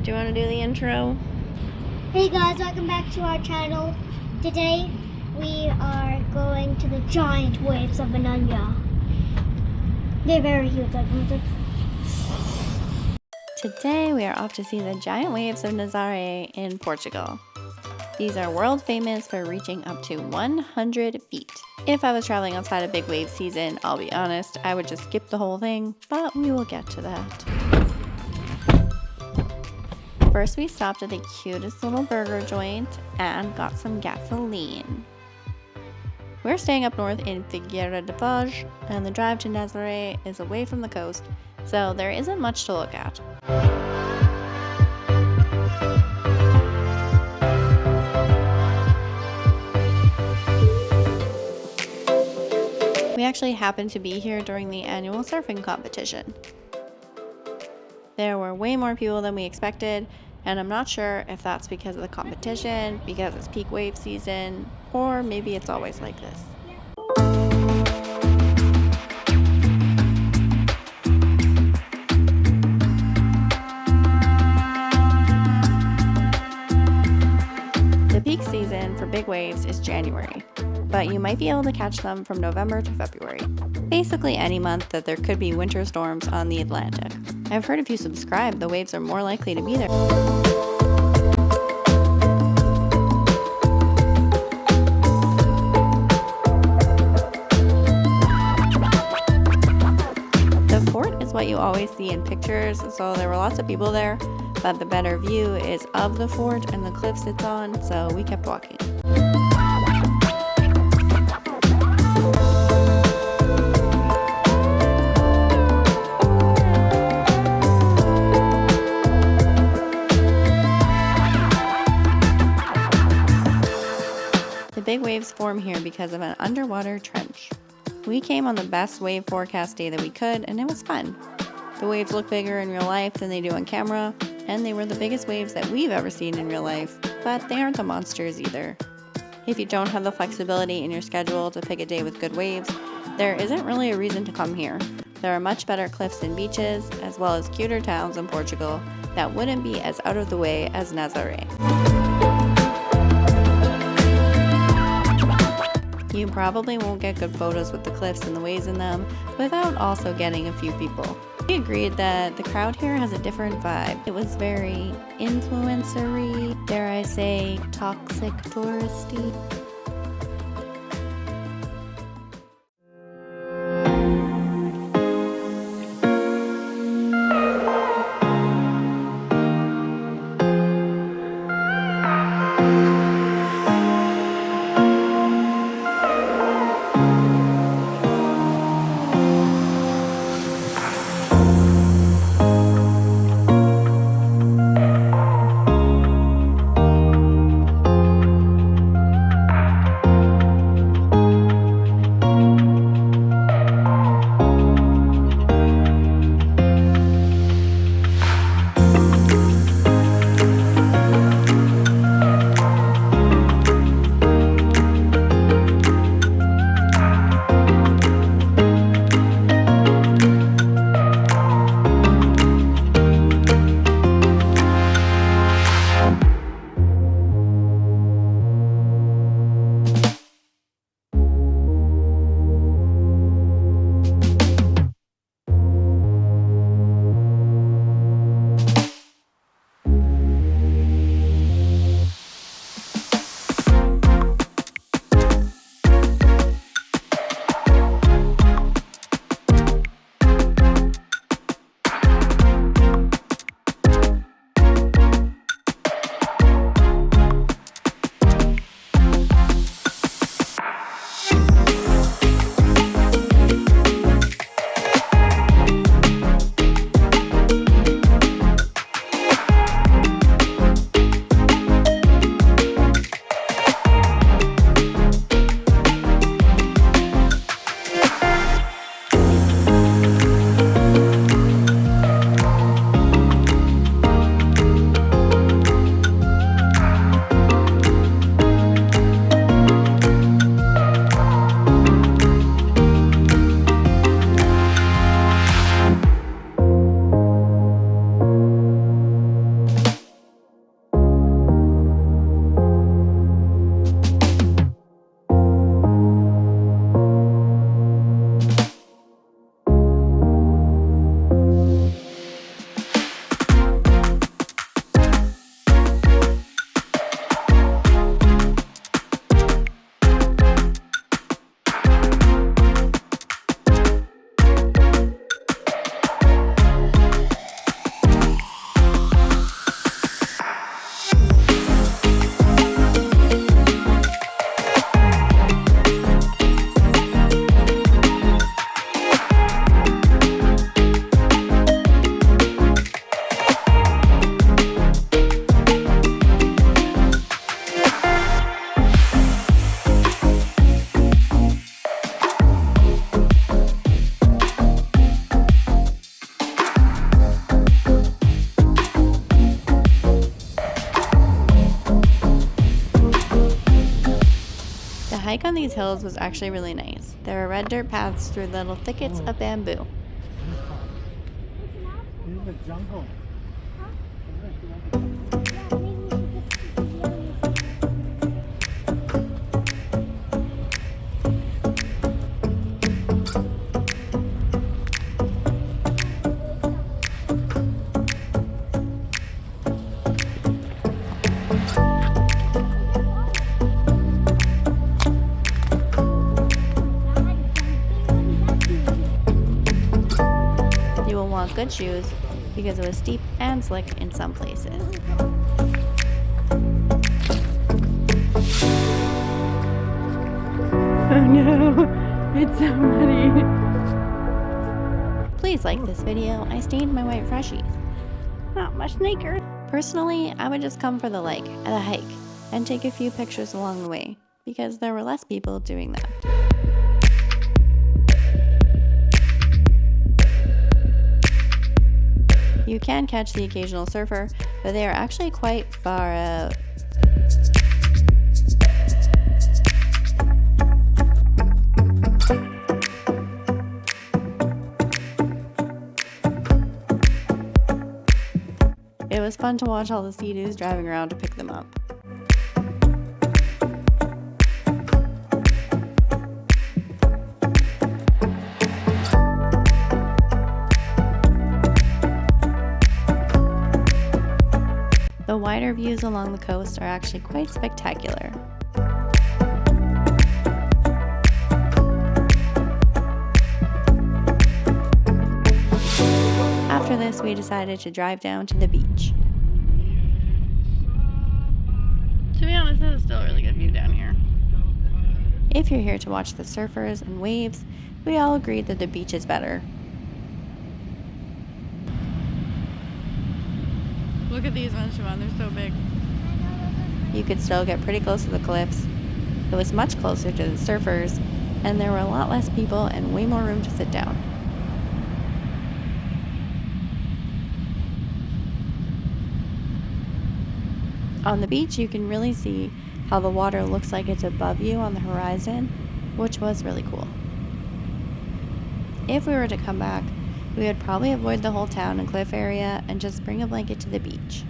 Do you want to do the intro? Hey guys, welcome back to our channel. Today we are going to the giant waves of Mananya. They're very huge. Today we are off to see the giant waves of Nazare in Portugal. These are world famous for reaching up to 100 feet. If I was traveling outside of big wave season, I'll be honest, I would just skip the whole thing, but we will get to that. First, we stopped at the cutest little burger joint and got some gasoline. We're staying up north in Figueira de Foz, and the drive to Nazare is away from the coast, so there isn't much to look at. We actually happened to be here during the annual surfing competition. There were way more people than we expected, and I'm not sure if that's because of the competition, because it's peak wave season, or maybe it's always like this. The peak season for big waves is January, but you might be able to catch them from November to February. Basically any month that there could be winter storms on the Atlantic. I've heard if you subscribe, the waves are more likely to be there. The fort is what you always see in pictures, so there were lots of people there, but the better view is of the fort and the cliffs it's on, so we kept walking. The big waves form here because of an underwater trench. We came on the best wave forecast day that we could, and it was fun. The waves look bigger in real life than they do on camera, and they were the biggest waves that we've ever seen in real life, but they aren't the monsters either. If you don't have the flexibility in your schedule to pick a day with good waves, there isn't really a reason to come here. There are much better cliffs and beaches, as well as cuter towns in Portugal that wouldn't be as out of the way as Nazare. You probably won't get good photos with the cliffs and the waves in them without also getting a few people. We agreed that the crowd here has a different vibe. It was very influencer-y, dare I say, toxic touristy. hike on these hills was actually really nice. There are red dirt paths through little thickets of bamboo. This is the jungle. You will want good shoes because it was steep and slick in some places. Oh no, it's so muddy. Please like this video. I stained my white freshies. Not much sneakers. Personally, I would just come for the hike and take a few pictures along the way because there were less people doing that. You can catch the occasional surfer, but they are actually quite far out. It was fun to watch all the sea-doos driving around to pick them up. The wider views along the coast are actually quite spectacular. After this, we decided to drive down to the beach. To be honest, this is still a really good view down here. If you're here to watch the surfers and waves, we all agreed that the beach is better. Look at these ones, Siobhan. They're so big. You could still get pretty close to the cliffs. It was much closer to the surfers, and there were a lot less people and way more room to sit down. On the beach, you can really see how the water looks like it's above you on the horizon, which was really cool. If we were to come back, we would probably avoid the whole town and cliff area and just bring a blanket to the beach.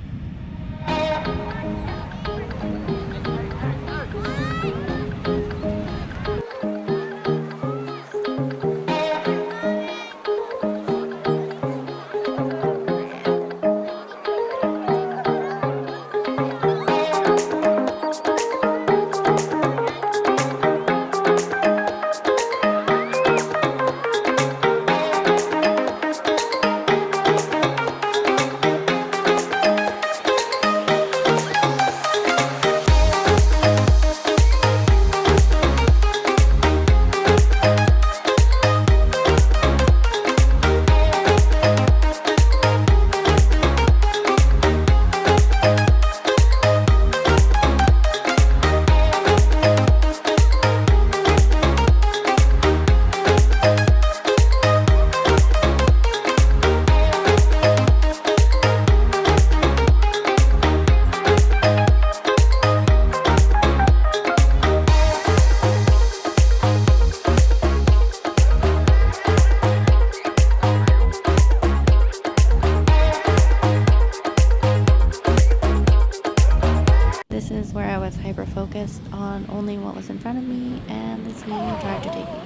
This is where I was hyper-focused on only what was in front of me, and the sea tried to take me.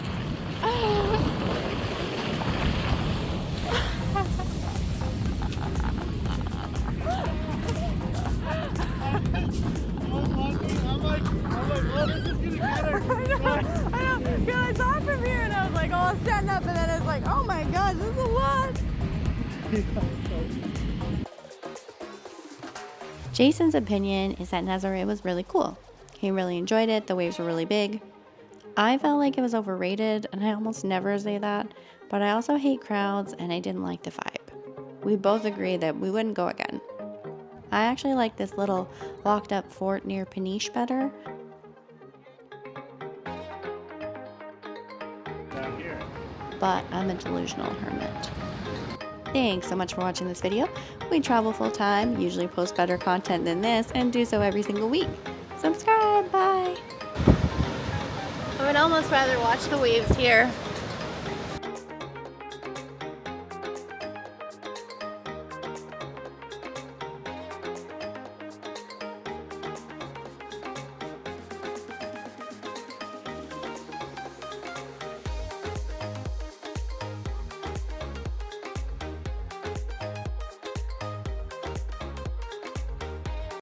I know, because I saw it from here and I was like, oh, I'll stand up, and then it's like, oh my gosh, this is a lot. Jason's opinion is that Nazare was really cool. He really enjoyed it, the waves were really big. I felt like it was overrated, and I almost never say that, but I also hate crowds and I didn't like the vibe. We both agreed that we wouldn't go again. I actually like this little locked up fort near Peniche better. But I'm a delusional hermit. Thanks so much for watching this video. We travel full time, usually post better content than this, and do so every single week. Subscribe, bye! I would almost rather watch the waves here